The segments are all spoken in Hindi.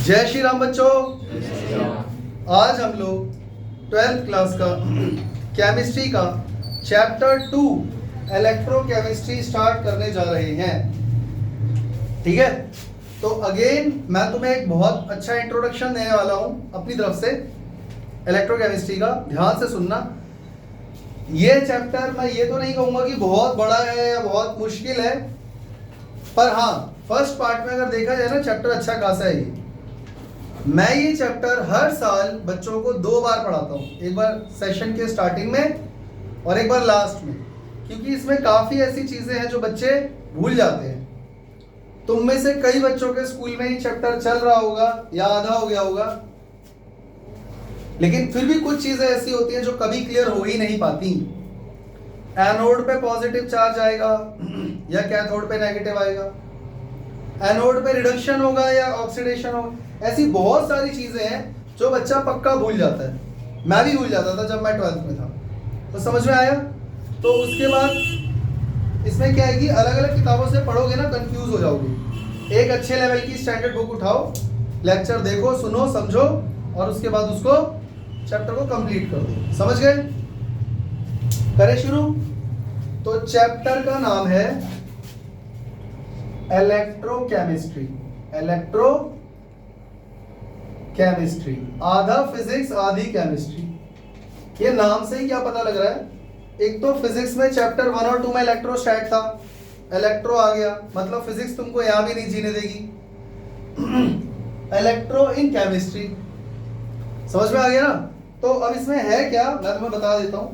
जय श्री राम बच्चों। आज हम लोग 12th क्लास का केमिस्ट्री का चैप्टर 2 इलेक्ट्रोकेमिस्ट्री स्टार्ट करने जा रहे हैं। ठीक है, तो अगेन मैं तुम्हें एक बहुत अच्छा इंट्रोडक्शन देने वाला हूं अपनी तरफ से इलेक्ट्रोकेमिस्ट्री का। ध्यान से सुनना। ये चैप्टर मैं ये तो नहीं कहूंगा कि बहुत बड़ा है या बहुत मुश्किल है, पर हाँ फर्स्ट पार्ट में अगर देखा जाए ना चैप्टर अच्छा खासा है ये। मैं ये चैप्टर हर साल बच्चों को 2 बार पढ़ाता हूँ, एक बार सेशन के स्टार्टिंग में और एक बार लास्ट में, क्योंकि इसमें काफ़ी ऐसी चीज़ें हैं जो बच्चे भूल जाते हैं। तुम में से कई बच्चों के स्कूल में ये चैप्टर चल रहा होगा या आधा हो गया होगा, लेकिन फिर भी कुछ चीज़ें ऐसी होती हैं जो कभी क्लियर हो ही नहीं पाती। एनोड पे पॉजिटिव चार्ज आएगा या कैथोड पे नेगेटिव आएगा, एनोड पे रिडक्शन होगा या ऑक्सीडेशन होगा, ऐसी बहुत सारी चीजें हैं जो बच्चा पक्का भूल जाता है। मैं भी भूल जाता था जब मैं 12th में था। तो समझ में आया? तो उसके बाद इसमें क्या है कि अलग अलग किताबों से पढ़ोगे ना कंफ्यूज हो जाओगे। एक अच्छे लेवल की स्टैंडर्ड बुक उठाओ, लेक्चर देखो, सुनो, समझो और उसके बाद उसको चैप्टर को कंप्लीट कर दो। समझ गए? करें शुरू। तो चैप्टर का नाम है इलेक्ट्रोकेमिस्ट्री। इलेक्ट्रोकेमिस्ट्री, आधा फिजिक्स आधी केमिस्ट्री। ये नाम से ही क्या पता लग रहा है? एक तो फिजिक्स में चैप्टर 1 और 2 में इलेक्ट्रोस्टैट था, इलेक्ट्रो आ गया, मतलब फिजिक्स तुमको यहां भी नहीं जीने देगी। इलेक्ट्रो इन केमिस्ट्री, समझ में आ गया ना? तो अब इसमें है क्या, मैं तुम्हें बता देता हूं।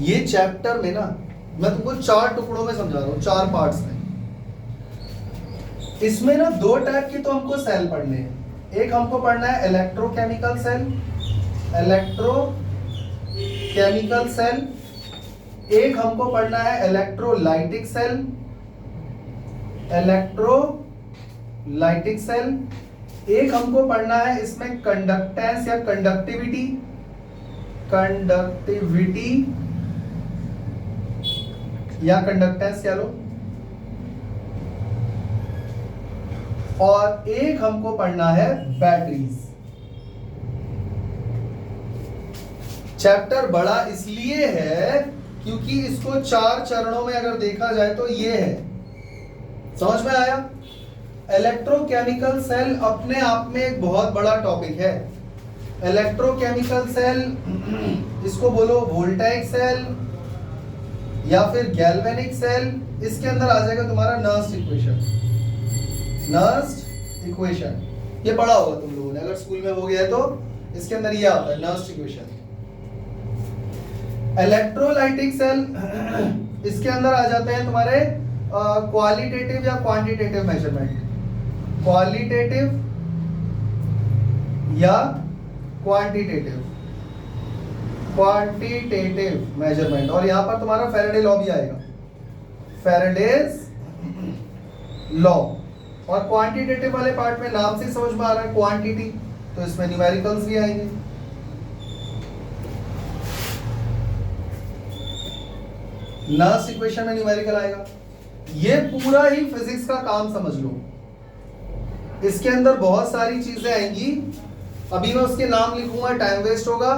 ये चैप्टर में ना मैं तुमको 4 टुकड़ों में समझा रहा हूं, 4 पार्ट्स में। इसमें ना 2 टाइप की तो हमको सेल पढ़ने हैं। एक हमको पढ़ना है इलेक्ट्रोकेमिकल सेल, इलेक्ट्रोकेमिकल सेल। एक हमको पढ़ना है इलेक्ट्रोलाइटिक सेल, इलेक्ट्रोलाइटिक सेल। एक हमको पढ़ना है इसमें कंडक्टेंस या कंडक्टिविटी या कंडक्टेंस कह लो। और एक हमको पढ़ना है बैटरीज। चैप्टर बड़ा इसलिए है क्योंकि इसको 4 चरणों में अगर देखा जाए तो ये है। समझ में आया? इलेक्ट्रोकेमिकल सेल अपने आप में एक बहुत बड़ा टॉपिक है। इलेक्ट्रोकेमिकल सेल, इसको बोलो वोल्टाइक सेल या फिर गैल्वेनिक सेल। इसके अंदर आ जाएगा तुम्हारा नर्स्ट इक्वेशन। ये पढ़ा होगा तुम लोगों ने, अगर स्कूल में हो गया है तो इसके अंदर ये आता है नर्स्ट इक्वेशन। इलेक्ट्रोलाइटिक सेल, इसके अंदर आ जाते हैं तुम्हारे क्वालिटेटिव या क्वांटिटेटिव मेजरमेंट, क्वालिटेटिव या क्वांटिटेटिव मेजरमेंट। और यहां पर तुम्हारा फैराडे लॉ भी आएगा, फैराडेज लॉ। और क्वांटिटेटिव वाले पार्ट में नाम से समझ में आ रहा है क्वांटिटी, तो इसमें न्यूमेरिकल्स भी आएंगे। नर्स इक्वेशन में न्यूमेरिकल आएगा। ये पूरा ही फिजिक्स का काम समझ लो। इसके अंदर बहुत सारी चीजें आएंगी, अभी मैं उसके नाम लिखूंगा, टाइम वेस्ट होगा,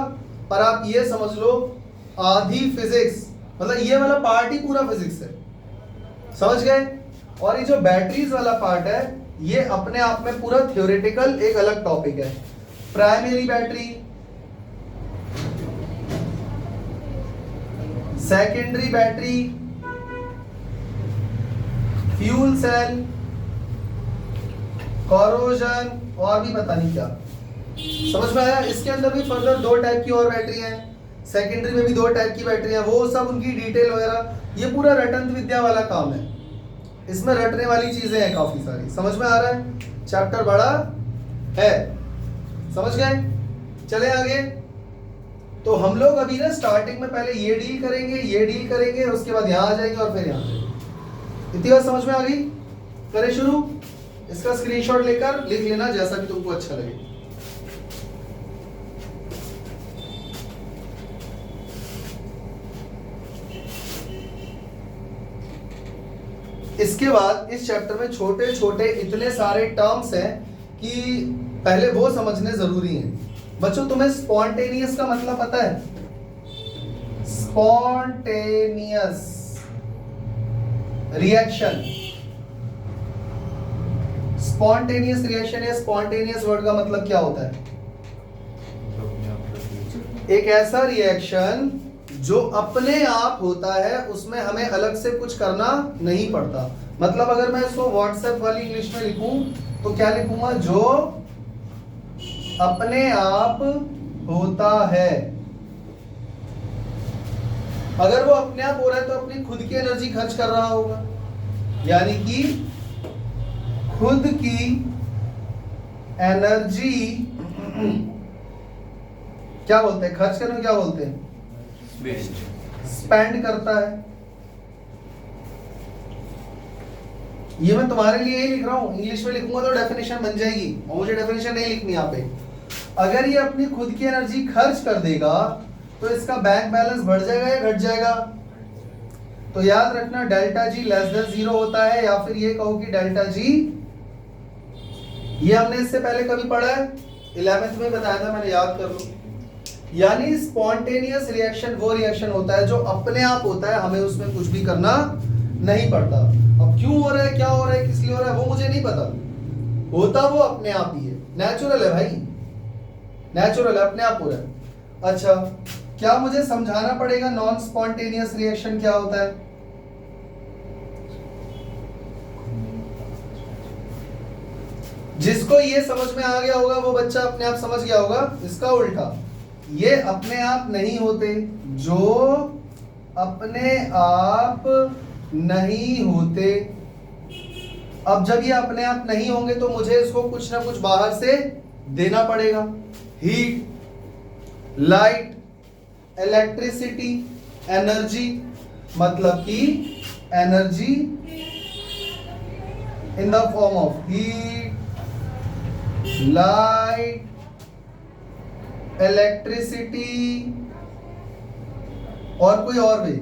पर आप ये समझ लो आधी फिजिक्स, मतलब ये वाला पार्ट ही पूरा फिजिक्स है। समझ गए? और ये जो बैटरीज वाला पार्ट है ये अपने आप में पूरा थ्योरेटिकल एक अलग टॉपिक है। Primary battery, secondary battery, fuel cell, corrosion और भी पता नहीं क्या। समझ में आया? इसके अंदर भी फर्दर 2 टाइप की और बैटरी हैं, सेकेंडरी में भी 2 टाइप की बैटरी हैं, वो सब उनकी डिटेल वगैरह, ये पूरा रटंत विद्या वाला काम है। इसमें रटने वाली चीजें हैं काफी सारी। समझ में आ रहा है? चैप्टर बड़ा है। समझ गए? चले आगे। तो हम लोग अभी ना स्टार्टिंग में पहले ये डील करेंगे, उसके बाद यहां आ जाएंगे और फिर यहां जाएंगे। इतनी बात समझ में आ गई? करें शुरू। इसका स्क्रीनशॉट लेकर लिख लेना जैसा भी तुमको अच्छा लगे। इसके बाद इस चैप्टर में छोटे छोटे इतने सारे टर्म्स हैं कि पहले वो समझने जरूरी है। बच्चों तुम्हें स्पॉन्टेनियस का मतलब पता है? स्पॉन्टेनियस रिएक्शन, स्पॉन्टेनियस रिएक्शन या स्पॉन्टेनियस वर्ड का मतलब क्या होता है? एक ऐसा रिएक्शन जो अपने आप होता है, उसमें हमें अलग से कुछ करना नहीं पड़ता। मतलब अगर मैं इसको व्हाट्सएप वाली इंग्लिश में लिखूं तो क्या लिखूंगा? जो अपने आप होता है। अगर वो अपने आप हो रहा है तो अपनी खुद की एनर्जी खर्च कर रहा होगा, यानी कि खुद की एनर्जी क्या बोलते हैं? खर्च करने क्या बोलते हैं? स्पेंड करता है। ये मैं तुम्हारे लिए ही लिख रहा हूं, इंग्लिश में लिखूंगा तो डेफिनेशन बन जाएगी और मुझे डेफिनेशन नहीं लिखनी यहाँ पे। अगर ये अपनी खुद की एनर्जी खर्च कर देगा तो इसका बैंक बैलेंस बढ़ जाएगा या घट जाएगा? तो याद रखना डेल्टा जी लेस देन 0 होता है, या फिर ये कहो कि डेल्टा जी, ये हमने इससे पहले कभी पढ़ा है, 11th में बताया था मैंने, याद कर लो। यानी स्पॉन्टेनियस रिएक्शन वो रिएक्शन होता है जो अपने आप होता है, हमें उसमें कुछ भी करना नहीं पड़ता। अब क्यों हो रहा है, क्या हो रहा है, किस लिए हो रहा है, वो मुझे नहीं पता, होता वो अपने आप ही है। नेचुरल है भाई, नेचुरल है, अपने आप हो रहा है। अच्छा, क्या मुझे समझाना पड़ेगा नॉन स्पॉन्टेनियस रिएक्शन क्या होता है? जिसको ये समझ में आ गया होगा वो बच्चा अपने आप समझ गया होगा। इसका उल्टा, ये अपने आप नहीं होते, जो अपने आप नहीं होते। अब जब ये अपने आप नहीं होंगे तो मुझे इसको कुछ ना कुछ बाहर से देना पड़ेगा। हीट, लाइट, इलेक्ट्रिसिटी, एनर्जी, मतलब कि energy in the form of heat, light, electricity और कोई और भी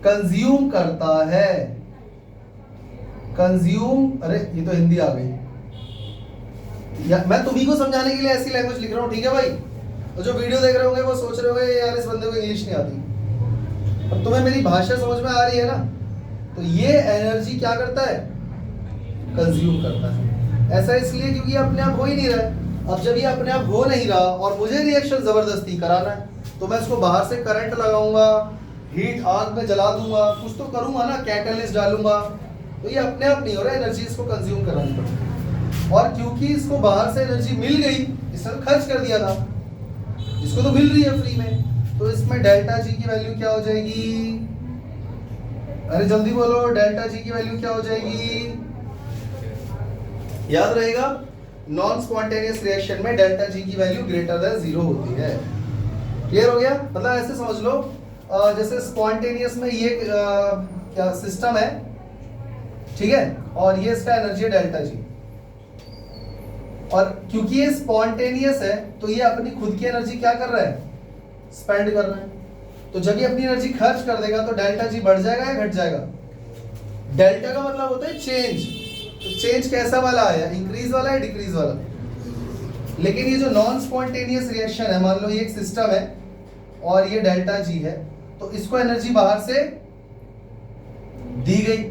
कंज्यूम करता है। कंज्यूम, अरे ये तो हिंदी आ गई, मैं तुम्ही को समझाने के लिए ऐसी लैंग्वेज लिख रहा हूं, ठीक है भाई? तो जो वीडियो देख रहे होंगे वो सोच रहे होंगे यार इस बंदे को इंग्लिश नहीं आती। अब तुम्हें मेरी भाषा समझ में आ रही है ना? तो ये एनर्जी क्या करता है? कंज्यूम करता है। ऐसा इसलिए क्योंकि ये अपने आप हो ही नहीं रहा है। अब जब ये अपने आप हो नहीं रहा और मुझे रिएक्शन जबरदस्ती कराना है तो मैं इसको बाहर से करंट लगाऊंगा, हीट आग में जला दूंगा, कुछ तो करूंगा ना, कैटलिस्ट डालूंगा। तो ये अपने आप नहीं हो रहा, एनर्जी इसको कंज्यूम करानी पड़ेगी। और क्योंकि इसको बाहर से एनर्जी मिल गई, इसने तो खर्च कर दिया था, इसको तो मिल रही है फ्री में, तो इसमें डेल्टा जी की वैल्यू क्या हो जाएगी? अरे जल्दी बोलो, डेल्टा जी की वैल्यू क्या हो जाएगी? याद रहेगा, नॉन स्पॉन्टेनियस रिएक्शन में डेल्टा जी की वैल्यू ग्रेटर देन 0 होती है। क्लियर हो गया? मतलब ऐसे समझ लो, जैसे स्पॉन्टेनियस में ये क्या सिस्टम है, ठीक है, और ये इसका एनर्जी है डेल्टा जी, और क्योंकि ये स्पॉन्टेनियस है तो ये अपनी खुद की एनर्जी क्या कर रहा है? स्पेंड कर रहा है। तो जब ये अपनी एनर्जी खर्च कर देगा तो डेल्टा जी बढ़ जाएगा या घट जाएगा? डेल्टा का मतलब होता है चेंज। तो चेंज कैसा वाला आया? इंक्रीज वाला है, डिक्रीज वाला? लेकिन ये जो नॉन स्पॉन्टेनियस रिएक्शन है, मान लो ये एक सिस्टम है और ये डेल्टा जी है, तो इसको एनर्जी बाहर से दी गई,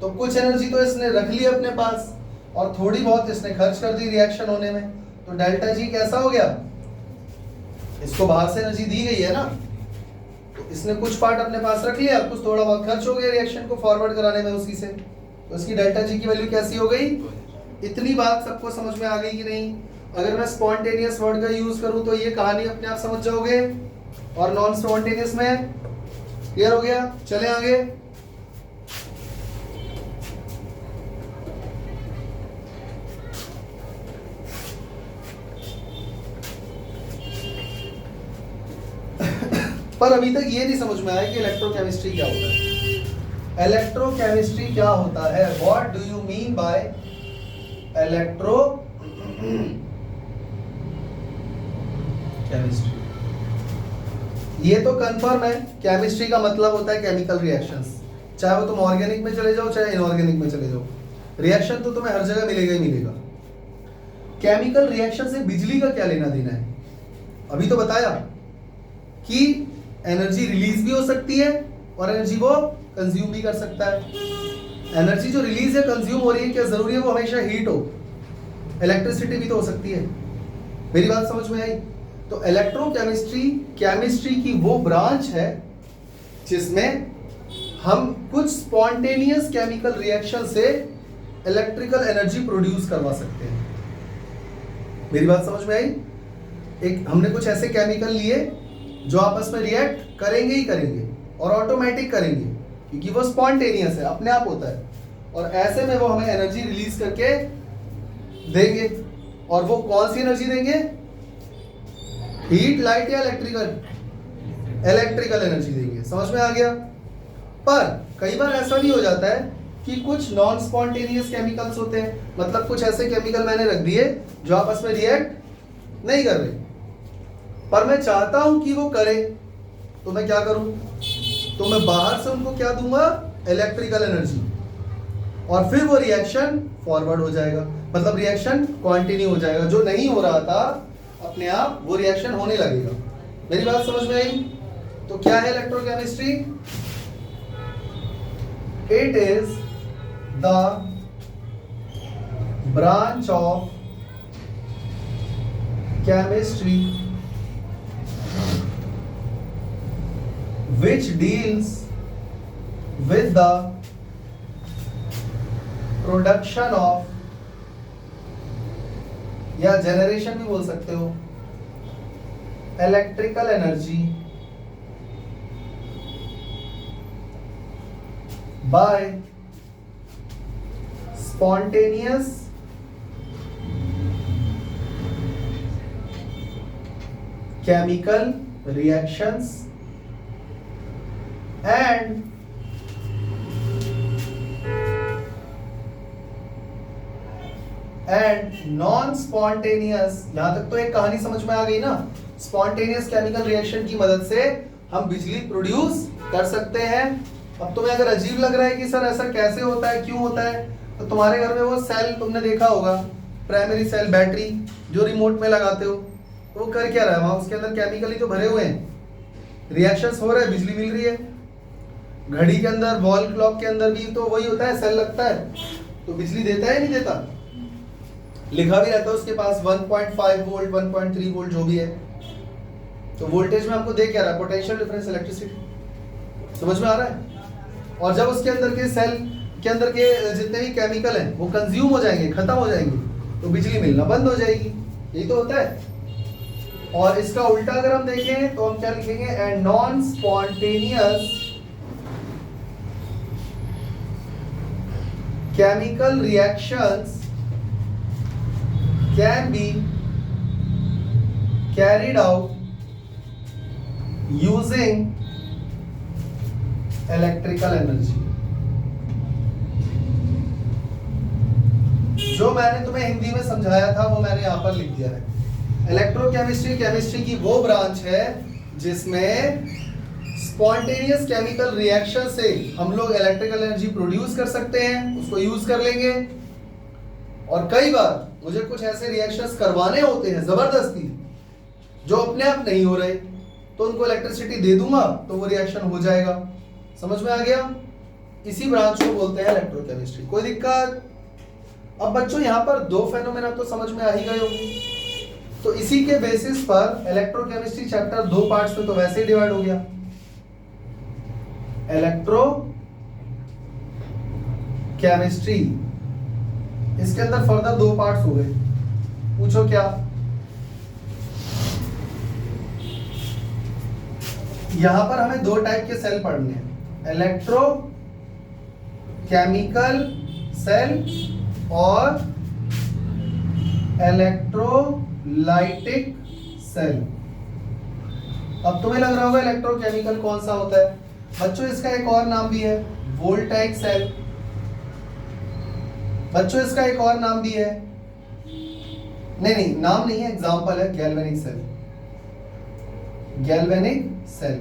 तो कुछ एनर्जी तो इसने रख ली अपने पास और थोड़ी बहुत इसने खर्च कर दी रिएक्शन होने में, तो डेल्टा जी कैसा हो गया? इसको बाहर से एनर्जी दी गई है ना, तो इसने कुछ पार्ट अपने पास रख लिया, कुछ थोड़ा बहुत खर्च हो गया रिएक्शन को फॉरवर्ड कराने में उसी से, तो इसकी डेल्टा जी की वैल्यू कैसी हो गई? इतनी बात सबको समझ में आ गई कि नहीं? अगर मैं स्पॉन्टेनियस वर्ड का यूज करूं तो ये कहानी अपने आप समझ जाओगे, और नॉन स्पॉन्टेनियस में क्लियर हो गया? चले आगे। पर अभी तक ये नहीं समझ में आया कि इलेक्ट्रोकेमिस्ट्री क्या होता है। इलेक्ट्रोकेमिस्ट्री क्या होता है? What do you mean by electro chemistry? ये तो कंफर्म है, केमिस्ट्री का मतलब होता है केमिकल रिएक्शंस, चाहे वो तुम ऑर्गेनिक में चले जाओ चाहे इनऑर्गेनिक में चले जाओ, रिएक्शन तो तुम्हें हर जगह मिलेगा ही मिलेगा। केमिकल रिएक्शन से बिजली का क्या लेना देना है? अभी तो बताया कि एनर्जी रिलीज भी हो सकती है और एनर्जी वो कंज्यूम भी कर सकता है। एनर्जी जो रिलीज है, कंज्यूम हो रही है, क्या जरूरी है वो हमेशा हीट हो? इलेक्ट्रिसिटी भी तो हो सकती है। मेरी बात समझ में आई? तो इलेक्ट्रोकेमिस्ट्री केमिस्ट्री की वो ब्रांच है जिसमें हम कुछ स्पॉन्टेनियस केमिकल रिएक्शन से इलेक्ट्रिकल एनर्जी प्रोड्यूस करवा सकते हैं। मेरी बात समझ में आई? एक हमने कुछ ऐसे केमिकल लिए जो आपस में रिएक्ट करेंगे ही करेंगे और ऑटोमेटिक करेंगे, क्योंकि वो स्पॉन्टेनियस है, अपने आप होता है, और ऐसे में वो हमें एनर्जी रिलीज करके देंगे। और वो कौन सी एनर्जी देंगे? हीट, लाइट या इलेक्ट्रिकल? इलेक्ट्रिकल एनर्जी देंगे। समझ में आ गया? पर कई बार ऐसा भी हो जाता है कि कुछ नॉन स्पॉन्टेनियस केमिकल्स होते हैं, मतलब कुछ ऐसे केमिकल मैंने रख दिए जो आपस में रिएक्ट नहीं कर रहे, पर मैं चाहता हूं कि वो करे, तो मैं क्या करूं? तो मैं बाहर से उनको क्या दूंगा? इलेक्ट्रिकल एनर्जी, और फिर वो रिएक्शन फॉरवर्ड हो जाएगा, मतलब रिएक्शन कंटिन्यू हो जाएगा। जो नहीं हो रहा था अपने आप वो रिएक्शन होने लगेगा। मेरी बात समझ में आई? तो क्या है electrochemistry? It is the branch of chemistry which deals with the production of, या जनरेशन भी बोल सकते हो, electrical energy by spontaneous chemical reactions and non spontaneous. यहां तक तो एक कहानी समझ में आ गई ना? स्पॉन्टेनियस केमिकल रिएक्शन की मदद से हम बिजली प्रोड्यूस कर सकते हैं। अब तुम्हें अगर अजीब लग रहा है कि सर ऐसा कैसे होता है, क्यों होता है, तो तुम्हारे घर में वो सेल तुमने देखा होगा, प्राइमरी सेल, बैटरी जो रिमोट में लगाते हो, तो वो कर क्या रहा है वहां? उसके अंदर केमिकल ही तो भरे हुए हैं, रिएक्शंस हो रहे हैं, बिजली मिल रही है। घड़ी के अंदर, वॉल क्लॉक के अंदर भी तो वही होता है, सेल लगता है, तो बिजली देता है नहीं देता? लिखा भी रहता है उसके पास 1.5 वोल्ट, 1.3 वोल्ट जो भी है। तो वोल्टेज में आपको दे क्या रहा है? Potential difference, electricity. समझ में आ रहा है? और जब उसके अंदर के सेल के अंदर के जितने भी केमिकल हैं वो कंज्यूम हो जाएंगे, खत्म हो जाएंगे, तो बिजली मिलना बंद हो जाएगी। यही तो होता है। और इसका उल्टा अगर हम देखें तो हम क्या लिखेंगे? And non spontaneous chemical reactions can be carried out using electrical energy। जो मैंने तुम्हें हिंदी में समझाया था वो मैंने यहां पर लिख दिया है। इलेक्ट्रोकेमिस्ट्री केमिस्ट्री की वो ब्रांच है जिसमें स्पॉन्टेनियस केमिकल रिएक्शन से हम लोग इलेक्ट्रिकल एनर्जी प्रोड्यूस कर सकते हैं, उसको यूज कर लेंगे। और कई बार मुझे कुछ ऐसे रिएक्शंस करवाने होते हैं जबरदस्ती, जो अपने आप नहीं हो रहे, तो उनको इलेक्ट्रिसिटी दे दूंगा तो वो रिएक्शन हो जाएगा। समझ में आ गया? इसी ब्रांच को बोलते हैं इलेक्ट्रोकेमिस्ट्री। कोई दिक्कत? अब बच्चों यहाँ पर दो फेनोमेना तो समझ में आ ही गए होंगे। तो इसी के बेसिस पर इलेक्ट्रोकेमिस्ट्री चैप्टर दो पार्ट्स में तो वैसे ही डिवाइड हो गया। इलेक्ट्रो केमिस्ट्री, इसके अंदर फर्दर दो पार्ट्स हो गए। पूछो क्या? यहां पर हमें दो टाइप के सेल पढ़ने हैं, इलेक्ट्रो केमिकल सेल और इलेक्ट्रोलाइटिक सेल। अब तुम्हें लग रहा होगा इलेक्ट्रोकेमिकल कौन सा होता है? बच्चों इसका एक और नाम भी है, वोल्टाइक सेल। बच्चों इसका एक और नाम भी है, नहीं नाम नहीं है, एग्जांपल है, galvanic cell. Galvanic cell,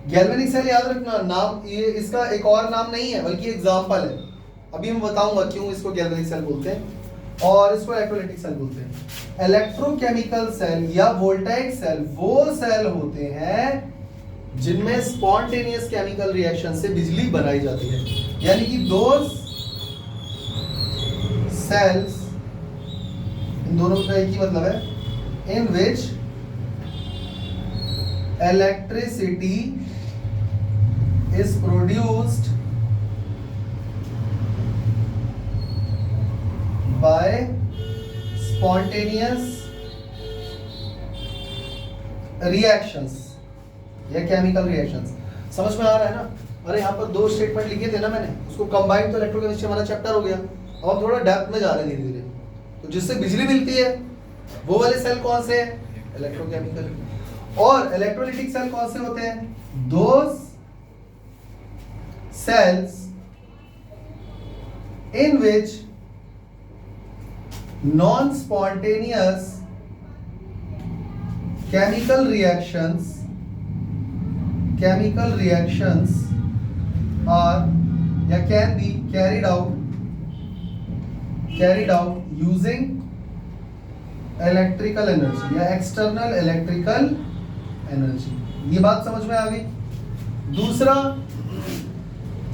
galvanic cell याद रखना, नाम ये इसका एक और नाम नहीं है बल्कि एग्जांपल है। अभी मैं बताऊंगा क्यों इसको गैल्वेनिक सेल बोलते हैं। और इसको इलेक्ट्रोलाइटिक सेल बोलते हैं। इलेक्ट्रोकेमिकल सेल या वोल्टाइक सेल वो सेल होते हैं जिनमें स्पॉन्टेनियस केमिकल रिएक्शन से बिजली बनाई जाती है, यानी कि दोज सेल्स, इन दोनों का एक ही मतलब है, in which electricity is produced by spontaneous reactions या chemical reactions। समझ में आ रहा है ना? अरे यहाँ पर दो स्टेटमेंट लिखे थे ना मैंने, उसको कंबाइन तो इलेक्ट्रोकेमिस्ट्री हमारा चैप्टर हो गया। अब हम थोड़ा डेप्थ में जा रहे हैं धीरे धीरे। तो जिससे बिजली मिलती है वो वाले सेल कौन से हैं? इलेक्ट्रोकेमिकल। और इलेक्ट्रोलाइटिक सेल कौन से होते हैं? Those cells in which non-spontaneous chemical reactions are या can be carried out using electrical energy या external electrical energy। ये बात समझ में आ गई। दूसरा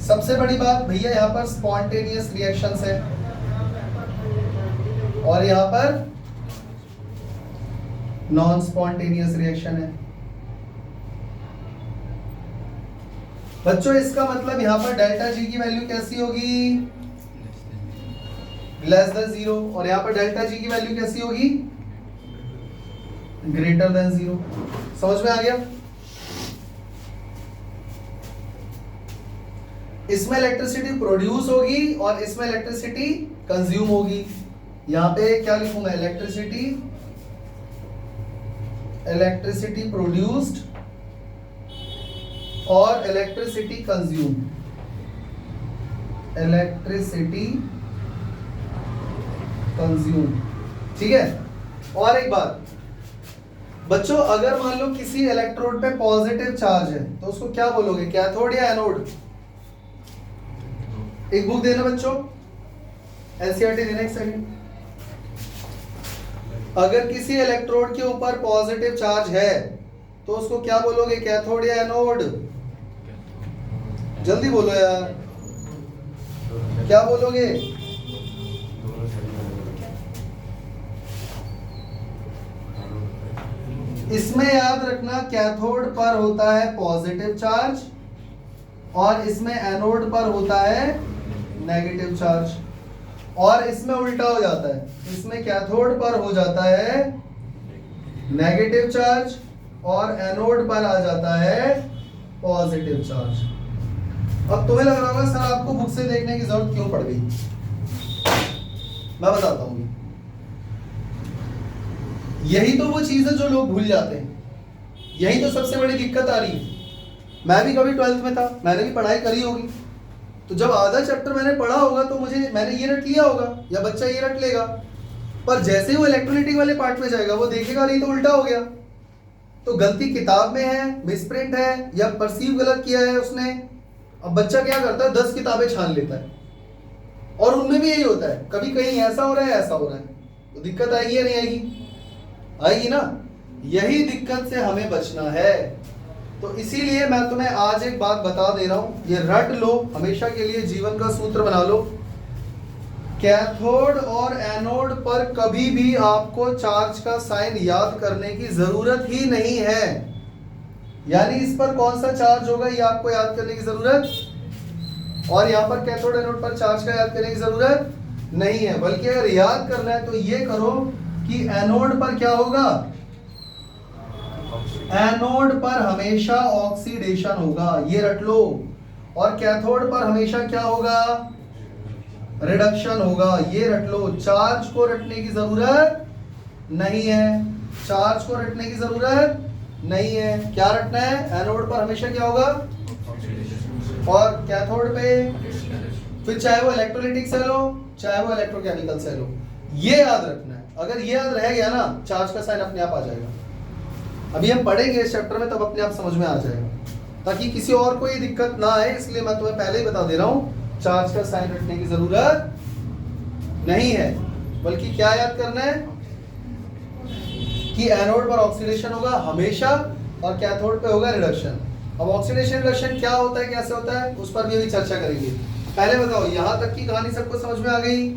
सबसे बड़ी बात भैया, यहाँ पर spontaneous reactions है और यहां पर नॉन स्पॉन्टेनियस रिएक्शन है। बच्चों इसका मतलब यहां पर डेल्टा जी की वैल्यू कैसी होगी? Less than 0। और यहां पर डेल्टा जी की वैल्यू कैसी होगी? Greater than 0। समझ में आ गया? इसमें इलेक्ट्रिसिटी प्रोड्यूस होगी और इसमें इलेक्ट्रिसिटी कंज्यूम होगी। यहां पे क्या लिखूंगा? इलेक्ट्रिसिटी प्रोड्यूस्ड और इलेक्ट्रिसिटी कंज्यूम। ठीक है। और एक बात बच्चों, अगर मान लो किसी इलेक्ट्रोड पे पॉजिटिव चार्ज है तो उसको क्या बोलोगे? कैथोड या एनोड? एक बुक देना बच्चों, एनसीईआरटी देना एक सेकंड। अगर किसी इलेक्ट्रोड के ऊपर पॉजिटिव चार्ज है तो उसको क्या बोलोगे? कैथोड या एनोड? जल्दी बोलो यार, क्या बोलोगे? इसमें याद रखना कैथोड पर होता है पॉजिटिव चार्ज और इसमें एनोड पर होता है नेगेटिव चार्ज। और इसमें उल्टा हो जाता है, इसमें कैथोड पर हो जाता है नेगेटिव चार्ज और एनोड पर आ जाता है पॉजिटिव चार्ज। अब तुम्हें लग रहा होगा सर आपको बुक से देखने की जरूरत क्यों पड़ गई? मैं बताता हूं। यही तो वो चीज है जो लोग भूल जाते हैं, यही तो सबसे बड़ी दिक्कत आ रही है। मैं भी कभी 12th में था, मैंने भी पढ़ाई करी होगी, तो जब आधा चैप्टर मैंने पढ़ा होगा तो मैंने ये रट लिया होगा या बच्चा ये रट लेगा, पर जैसे ही वो इलेक्ट्रोलाइटिक वाले पार्ट में जाएगा वो देखेगा नहीं तो उल्टा हो गया। तो गलती किताब में है, मिसप्रिंट है या परसीव गलत किया है उसने। अब बच्चा क्या करता है, 10 किताबें छान लेता है और उनमें भी यही होता है, कभी कहीं ऐसा हो रहा है ऐसा हो रहा है। तो दिक्कत आएगी या नहीं आएगी? आएगी ना। यही दिक्कत से हमें बचना है। तो इसीलिए मैं तुम्हें आज एक बात बता दे रहा हूं, ये रट लो, हमेशा के लिए जीवन का सूत्र बना लो। कैथोड और एनोड पर कभी भी आपको चार्ज का साइन याद करने की जरूरत ही नहीं है। यानी इस पर कौन सा चार्ज होगा ये आपको याद करने की जरूरत, और यहाँ पर कैथोड एनोड पर चार्ज का याद करने की जरूरत नहीं है। बल्कि अगर याद करना है तो ये करो कि एनोड पर क्या होगा, एनोड पर हमेशा ऑक्सीडेशन होगा, ये रट लो। और कैथोड पर हमेशा क्या होगा, रिडक्शन होगा, ये रट लो। चार्ज को रटने की जरूरत नहीं है, चार्ज को रटने की जरूरत नहीं है। क्या रटना है, एनोड पर हमेशा क्या होगा और कैथोड पे, फिर चाहे वो इलेक्ट्रोलाइटिक सेल हो चाहे वो इलेक्ट्रोकेमिकल सेल हो, ये याद रखना है। अगर ये याद रह गया ना, चार्ज का साइन अपने आप आ जाएगा। अभी हम पढ़ेंगे इस चैप्टर में, तब अपने आप समझ में आ जाएगा, ताकि किसी और को ये दिक्कत ना आए। इसलिए मैं तुम्हें पहले ही बता दे रहा हूं, चार्ज का साइन रखने की जरूरत नहीं है। बल्कि क्या याद करना है कि एनोड पर ऑक्सीडेशन होगा हमेशा और कैथोड पे होगा रिडक्शन। अब ऑक्सीडेशन रिडक्शन क्या होता है, कैसे होता है, उस पर भी अभी चर्चा करेंगे। पहले बताओ यहां तक की कहानी सबको समझ में आ गई?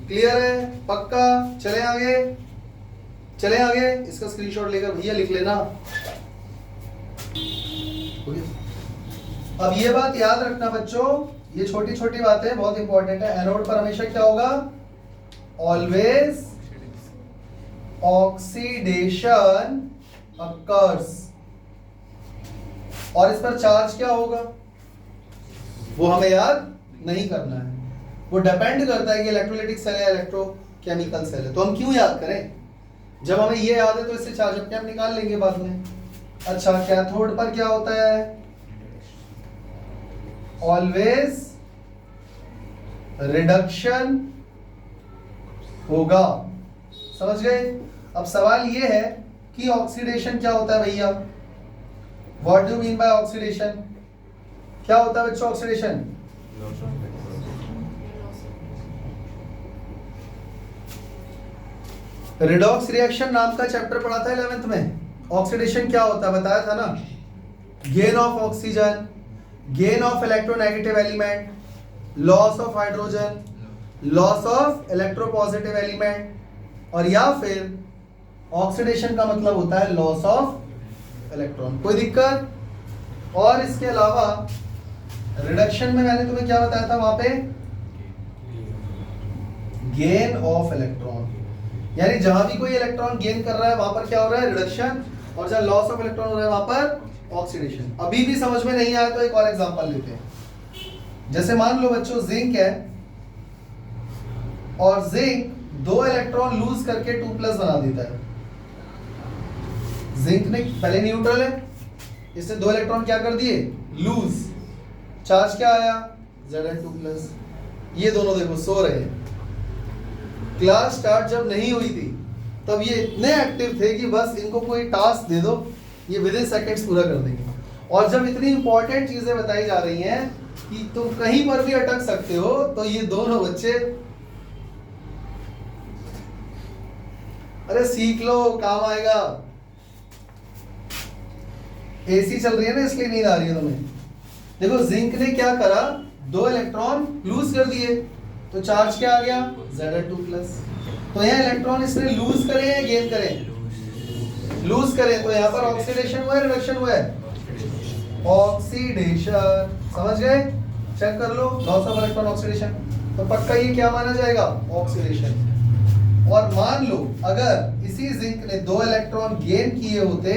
क्लियर है? पक्का? चले आगे, चले आगे। इसका स्क्रीनशॉट लेकर भैया लिख लेना। अब ये बात याद रखना बच्चों, ये छोटी छोटी बातें बहुत इंपॉर्टेंट है। एनोड पर हमेशा क्या होगा? Always oxidation occurs. और इस पर चार्ज क्या होगा वो हमें याद नहीं करना है, वो डिपेंड करता है कि इलेक्ट्रोलाइटिक सेल है इलेक्ट्रोकेमिकल सेल है। तो हम क्यों याद करें? जब हमें ये याद है तो इससे चार्ज अपने आप निकाल लेंगे बाद में। अच्छा, कैथोड पर क्या होता है? ऑलवेज रिडक्शन होगा। समझ गए? अब सवाल ये है कि ऑक्सीडेशन क्या होता है भैया? What do mean by oxidation? क्या होता है बच्चों ऑक्सीडेशन? रिडॉक्स रिएक्शन नाम का चैप्टर पढ़ा था 11th में। ऑक्सीडेशन क्या होता है बताया था ना? Gain of oxygen, gain of electronegative element, loss of hydrogen, loss of electropositive element, और या फिर ऑक्सीडेशन का मतलब होता है लॉस ऑफ इलेक्ट्रॉन। कोई दिक्कत? और इसके अलावा रिडक्शन में मैंने तुम्हें क्या बताया था वहां पे? गेन ऑफ इलेक्ट्रॉन, यानी जहां भी कोई इलेक्ट्रॉन गेन कर रहा है वहां पर क्या हो रहा है? रिडक्शन। और जहां लॉस ऑफ इलेक्ट्रॉन हो रहा है वहां पर ऑक्सीडेशन। अभी भी समझ में नहीं आया तो एक और एग्जांपल लेते हैं। जैसे मान लो बच्चों जिंक है और जिंक 2 इलेक्ट्रॉन लूज करके 2+ बना देता है। जिंक ने पहले न्यूट्रल है, इसने 2 इलेक्ट्रॉन क्या कर दिए? लूज। चार्ज क्या आया? Zn2+। ये दोनों देखो सो रहे हैं। क्लास स्टार्ट जब नहीं हुई थी तब ये इतने एक्टिव थे कि बस इनको कोई टास्क दे दो ये विदिन सेकंड्स पूरा कर देंगे। और जब इतनी इंपॉर्टेंट चीजें बताई जा रही हैं कि तुम कहीं पर भी अटक सकते हो, तो ये दोनों बच्चे अरे सीख लो, काम आएगा। एसी चल रही है ना इसलिए नींद आ रही है तुम्हें। देखो जिंक ने क्या करा? 2 इलेक्ट्रॉन लूज कर दिए, तो चार्ज क्या आ गया? Zn2+। तो यहाँ इलेक्ट्रॉन इसने लूज करे या गेन करे? लूज करे, तो यहाँ पर ऑक्सीडेशन हुआ है रिडक्शन हुआ है? ऑक्सीडेशन। समझ गए? चेक कर लो, लॉस ऑफ इलेक्ट्रॉन ऑक्सीडेशन। तो पक्का ये क्या माना जाएगा? ऑक्सीडेशन। और मान लो अगर इसी जिंक ने 2 इलेक्ट्रॉन गेन किए होते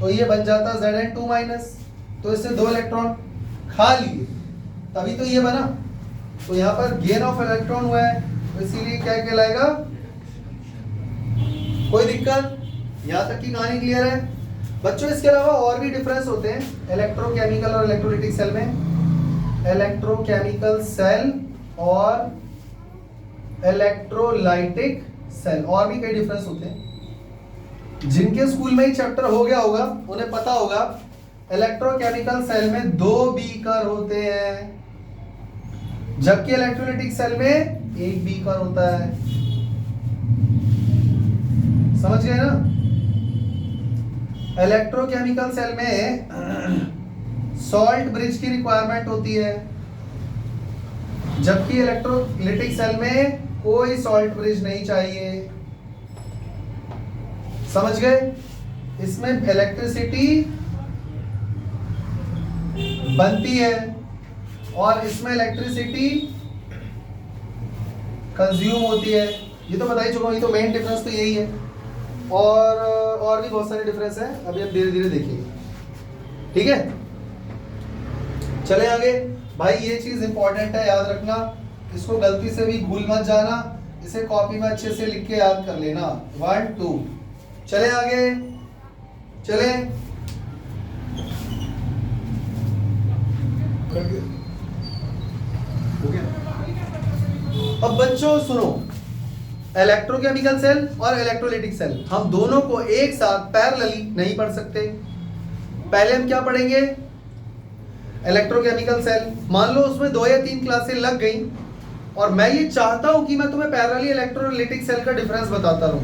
तो ये बन जाता Zn2-। तो इससे 2 इलेक्ट्रॉन खा लिए तभी तो ये बना। तो यहाँ पर गेन ऑफ इलेक्ट्रॉन हुआ है, तो इसीलिए क्या कहलाएगा? कोई दिक्कत? यहाँ तक की कहानी क्लियर है बच्चों? इसके अलावा और भी डिफरेंस होते हैं इलेक्ट्रोकेमिकल और इलेक्ट्रोलाइटिक सेल में। इलेक्ट्रोकेमिकल सेल और इलेक्ट्रोलाइटिक सेल, और भी कई डिफरेंस होते हैं। जिनके स्कूल में ही चैप्टर हो गया होगा उन्हें पता होगा इलेक्ट्रोकेमिकल सेल में 2 बीकर होते हैं, जबकि इलेक्ट्रोलाइटिक सेल में 1 बीकर होता है। समझ गए ना? इलेक्ट्रोकेमिकल सेल में सॉल्ट ब्रिज की रिक्वायरमेंट होती है, जबकि इलेक्ट्रोलाइटिक सेल में कोई सॉल्ट ब्रिज नहीं चाहिए। समझ गए? इसमें इलेक्ट्रिसिटी बनती है और इसमें इलेक्ट्रिसिटी कंज्यूम होती है। ये तो बता ही चुका हूं, ये तो मेन डिफरेंस तो यही है। और भी बहुत सारे डिफरेंस हैं, अभी हम धीरे धीरे देखेंगे। ठीक है, चले आगे। भाई ये चीज इंपॉर्टेंट है, याद रखना। इसको गलती से भी भूल मत जाना, इसे कॉपी में अच्छे से लिख के याद कर लेना। 1 2 चले आगे, चले। अब बच्चों सुनो, इलेक्ट्रोकेमिकल सेल और इलेक्ट्रोलाइटिक सेल हम दोनों को एक साथ पैरेलली नहीं पढ़ सकते। पहले हम क्या पढ़ेंगे? Electrochemical cell. मान लो उसमें 2 या 3 क्लासें लग गई और मैं ये चाहता हूं कि मैं तुम्हें पैरेलली इलेक्ट्रोलाइटिक सेल का डिफरेंस बताता रहूं,